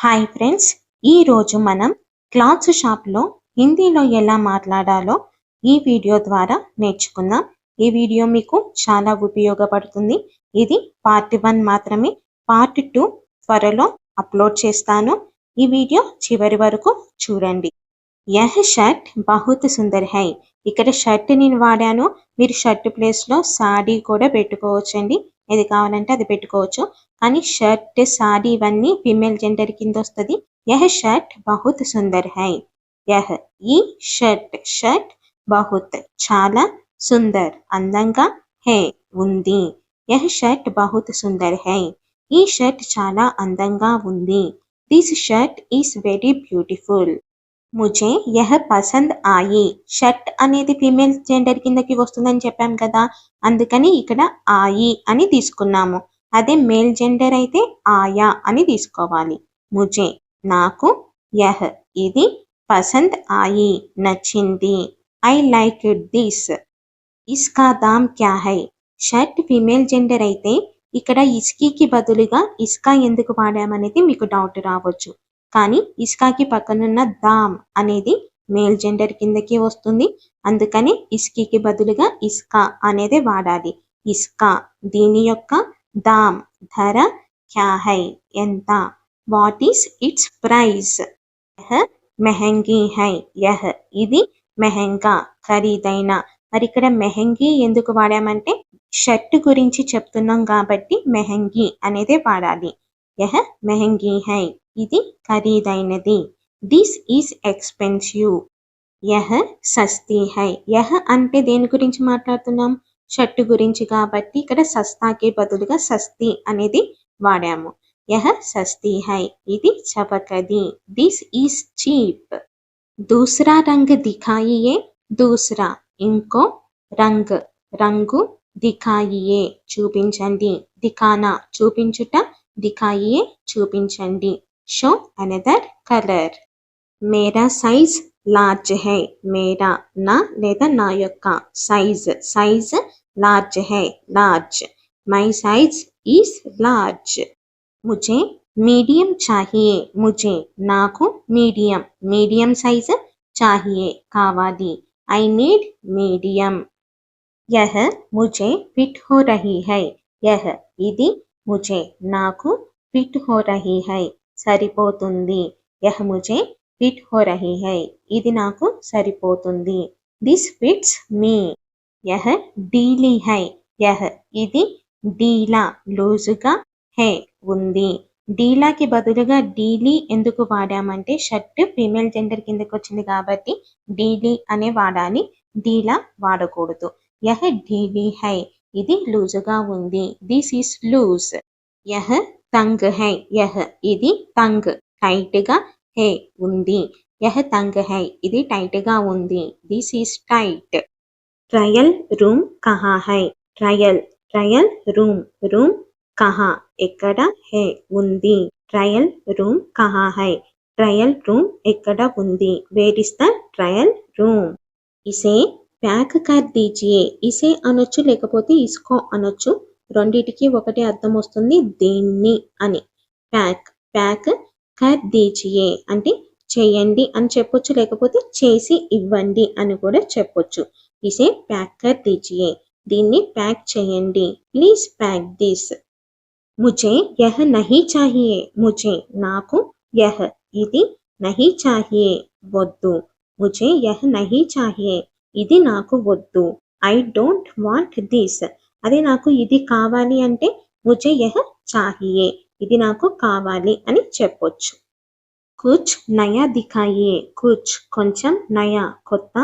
Hi friends, ఈరోజు మనం clothes షాప్లో హిందీలో ఎలా మాట్లాడాలో ఈ వీడియో ద్వారా నేర్చుకుందాం. ఈ వీడియో మీకు చాలా ఉపయోగపడుతుంది. ఇది పార్ట్ 1 మాత్రమే. పార్ట్ 2 త్వరలో అప్లోడ్ చేస్తాను. ఈ వీడియో చివరి వరకు చూడండి. యహ్ షర్ట్ బహుత్ సుందర్ హై. ఇక్కడ షర్ట్ నేను వాడాను. మీరు షర్ట్ ప్లేస్లో సాడీ కూడా పెట్టుకోవచ్చండి. ఏది కావాలంటే అది పెట్టుకోవచ్చు. కానీ షర్ట్, సాడీ ఇవన్నీ ఫీమేల్ జెండర్ కింద వస్తుంది. యహ్ షర్ట్ బహుత్ సుందర్ హై. యహ్ ఈ షర్ట్ బహుత్ చాలా, సుందర్ అందంగా, హై ఉంది. యహ్ షర్ట్ బహుత్ సుందర్ హై. ఈ షర్ట్ చాలా అందంగా ఉంది. This shirt is very beautiful. ముझे యహ్ పసంద్ ఆయి. షర్ట్ అనేది ఫీమేల్ జెండర్ కిందకి వస్తుందని చెప్పాం కదా, అందుకని ఇక్కడ ఆయి అని తీసుకున్నాము. అదే మేల్ జెండర్ అయితే ఆయా అని తీసుకోవాలి. ముझे నాకు, యహ్ ఇది, పసంద్ ఆయి నచ్చింది. I like this. ఇస్కా దామ్ క్యా హై. షర్ట్ ఫీమేల్ జెండర్ అయితే ఇక్కడ ఇస్కీకి బదులుగా ఇస్కా ఎందుకు వాడామనేది మీకు డౌట్ రావచ్చు. కానీ ఇస్కాకి పక్కనున్న దామ్ అనేది మేల్ జెండర్ కిందకి వస్తుంది. అందుకని ఇస్కీకి బదులుగా ఇస్కా అనేది వాడాలి. ఇస్కా దీని యొక్క దామ్ ధర, క్యా హై ఎంత, వాట్ ఈస్ ఇట్స్ ప్రైస్. యహ్ మెహంగీ హై. యహ్ ఇది మెహంగా ఖరీదైన. మరి ఇక్కడ మెహంగీ ఎందుకు వాడామంటే షర్ట్ గురించి చెప్తున్నాం కాబట్టి మెహంగీ అనేది వాడాలి. యహ్ మెహంగీ హై ఇది ఖరీదైనది. This is expensive. యహ్ సస్తీ హై. యహ్ అంటే దేని గురించి మాట్లాడుతున్నాం? షర్ట్ గురించి కాబట్టి ఇక్కడ సస్తాకి బదులుగా సస్తీ అనేది వాడాము. యహ్ సస్తీ హై ఇది చవకది. This is cheap. దూసరా రంగ్ దిఖాయియే. దూసరా ఇంకో, రంగ్ రంగు, దిఖాయియే చూపించండి. దిఖానా చూపించుట, దిఖాయియే చూపించండి. Show another colour. మేరా సైజ్ లార్జ్ హై. మేరా నా లేదా నా యొక్క సైజ్ లార్జ్ హై large. My size is large. ముझे మీడియం చాహియే. ముझे నాకు మీడియం సైజ్, చాహియే కావాలి. I need medium. యహ్ ముझे ఫిట్ హో రహీ హై. యహ్ ఇది ముझे నాకు, ఫిట్ హో రహీ హై సరిపోతుంది. యహ్ ముझे ఫిట్ హో రహీ హై ఇది నాకు సరిపోతుంది. This fits me. యహ్ డీలీ హై. యహ్ ఇది డీలా లూజుగా, హై ఉంది. డీలాకి బదులుగా డీలీ ఎందుకు వాడామంటే షర్ట్ ఫీమేల్ జెండర్ కిందకి వచ్చింది కాబట్టి డీలీ అనే వాడాలి. డీలా వాడకూడదు. యహ్ డీలీ హై ఇది లూజుగా ఉంది. This is loose. యహ్ తంగ్ హై. యహ్ ఇది తంగ్ టైట్ గా, హై ఉంది. యహ్ తంగ్ హై ఇది టైట్ గా ఉంది. This is tight. Trial room కహా హై. ట్రయల్ రూమ్ కహా ఎక్కడ, హై ఉంది. ట్రయల్ రూమ్ కహా హై. ట్రయల్ రూమ్ ఎక్కడ ఉంది. Where is the trial room. ఇసే ప్యాక్ కర్ దీజియే. ఇసే అనొచ్చు లేకపోతే ఇస్కో అనొచ్చు. రెండిటికి ఒకటే అర్థం వస్తుంది, దేన్ని అని. ప్యాక్ కర్ దీజియే అంటే చేయండి అని చెప్పొచ్చు, లేకపోతే చేసి ఇవ్వండి అని కూడా చెప్పొచ్చు. ఇసే ప్యాక్ కర్ దీజియే దీన్ని ప్యాక్ చేయండి. Please pack this. ముझे యహ్ నహీ చాహియే. ముझे నాకు, యహ్ ఇది, నహీ చాహియే వద్దు. ముझे యహ్ నహీ చాహియే ఇది నాకు వద్దు. I don't want this. అదే నాకు ఇది కావాలి అంటే ముझे యహ్ చాహియే ఇది నాకు కావాలి అని చెప్పొచ్చు. కుచ్ నయా దిఖాయియే. కుచ్ కొంచెం, నయా కొత్త,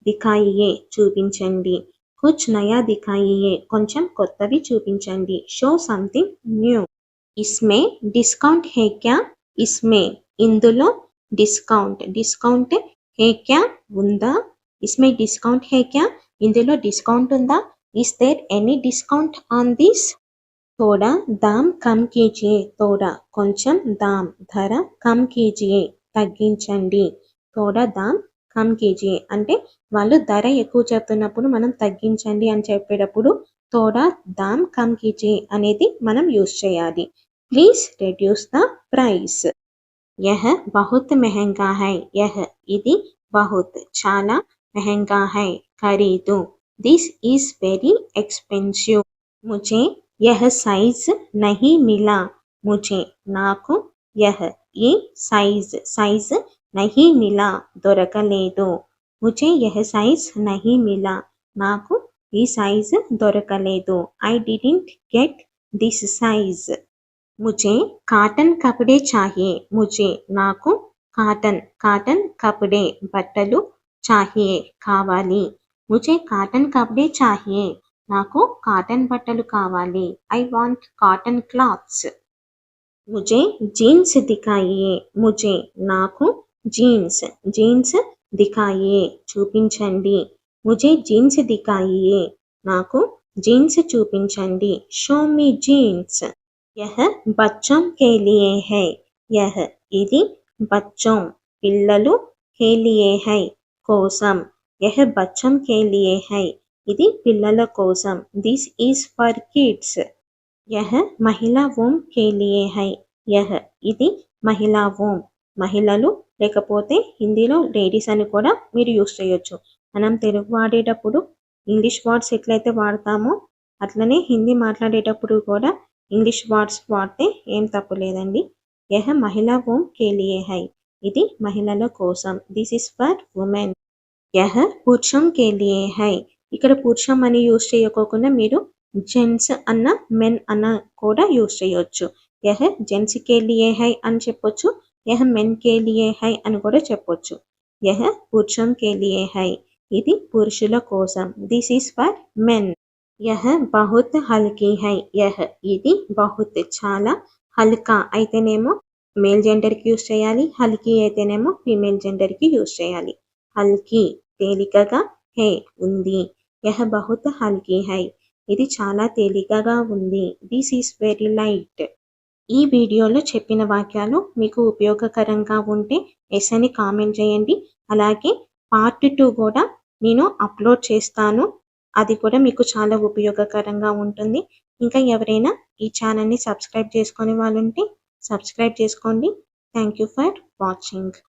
దిఖాయియే చూపించండి. కుచ్ నయా దిఖాయియే కొంచెం కొత్తవి చూపించండి. Show something new. ఇస్మే డిస్కౌంట్ హై క్యా. ఇస్మే ఇందులో, డిస్కౌంట్ హై క్యా ఉందా. ఇస్మే డిస్కౌంట్ హై క్యా ఇందులో డిస్కౌంట్ ఉందా. Is there any discount on this. తోడా దామ్ కమ్ కీజియే. తోడా కొంచెం, దామ్ ధర, కమ్ కీజియే తగ్గించండి. తోడా దామ్ కమ్ కీజియే అంటే వాళ్ళు ధర ఎక్కువ చెప్తున్నప్పుడు మనం తగ్గించండి అని చెప్పేటప్పుడు తోడా దామ్ కమ్ కీజియే అనేది మనం యూస్ చేయాలి. Please reduce the price. यह बहुत महंगा है यह ఇది बहुत చాలా महंगा है ఖరీదు दिस इज वेरी एक्सपेंसिव मुझे यह साइज नहीं मिला मुझे నాకు यह ఈ साइज नहीं मिला దొరకలేదు मुझे यह साइज नहीं मिला నాకు ఈ సైజ్ దొరకలేదు I didn't get this size मुझे కాటన్ కపడే चाहिए मुझे నాకు కాటన్ కపడే బట్టలు चाहिए కావాలి मुझे కాటన్ కపడే चाहिए నాకు కాటన్ బట్టలు కావాలి I want cotton cloths मुझे जीन्स दिखाइए मुझे నాకు జీన్స్ दिखाइए చూపించండి मुझे जीन्स दिखाइए నాకు జీన్స్ చూపించండి షో మీ జీన్స్ यह बच्चों के लिए है यह ఇది बच्चों పిల్లలు के लिए है కోసం यह बच्चों के लिए है ఇది పిల్లల కోసం this is for kids यह महिला वोम के लिए है यह ఇది మహిళా వోమ్ మహిళలు లేకపోతే హిందీలో లేడీస్ అని కూడా మీరు యూస్ చేయొచ్చు మనం తెలుగు వాడేటప్పుడు ఇంగ్లీష్ వర్డ్స్ ఎట్లయితే వాడతామో అట్లనే హిందీ మాట్లాడేటప్పుడు కూడా ఇంగ్లీష్ వర్డ్స్ వాడితే ఏం తప్పు లేదండి యహ మహిళా వోమ్ కే లియే హై ఇది మహిళల కోసం దిస్ ఇస్ ఫర్ ఉమెన్ యహ పురుషం కే లియే హై ఇక్కడ పురుషం అని యూస్ చేయకోకుండా మీరు జెంట్స్ అన్న మెన్ అన్న కూడా యూస్ చేయొచ్చు యహ జెంట్స్ కే లియే హై అని చెప్పొచ్చు యహ మెన్ కే లియే హై అని కూడా చెప్పొచ్చు యహ పురుషం కే లియే హై ఇది పురుషుల కోసం దిస్ ఈస్ ఫర్ మెన్ యహ బహుత్ హల్కీ హై యహ ఇది బహుత్ చాలా హల్కా అయితేనేమో మేల్ జెండర్కి యూస్ చేయాలి హల్కీ అయితేనేమో ఫీమేల్ జెండర్కి యూస్ చేయాలి హల్కీ తేలికగా హే ఉంది యహ బహుత్ హల్కీ హై ఇది చాలా తేలికగా ఉంది దిస్ ఈస్ వెరీ లైట్ ఈ వీడియోలో చెప్పిన వాక్యాలు మీకు ఉపయోగకరంగా ఉంటే ఎస్ అని కామెంట్ చేయండి అలాగే పార్ట్ 2 కూడా నేను అప్లోడ్ చేస్తాను అది కూడా మీకు చాలా ఉపయోగకరంగా ఉంటుంది ఇంకా ఎవరైనా ఈ ఛానల్ని సబ్స్క్రైబ్ చేసుకొని వాళ్ళుంటే సబ్స్క్రైబ్ చేసుకోండి థ్యాంక్ యూ ఫర్ వాచింగ్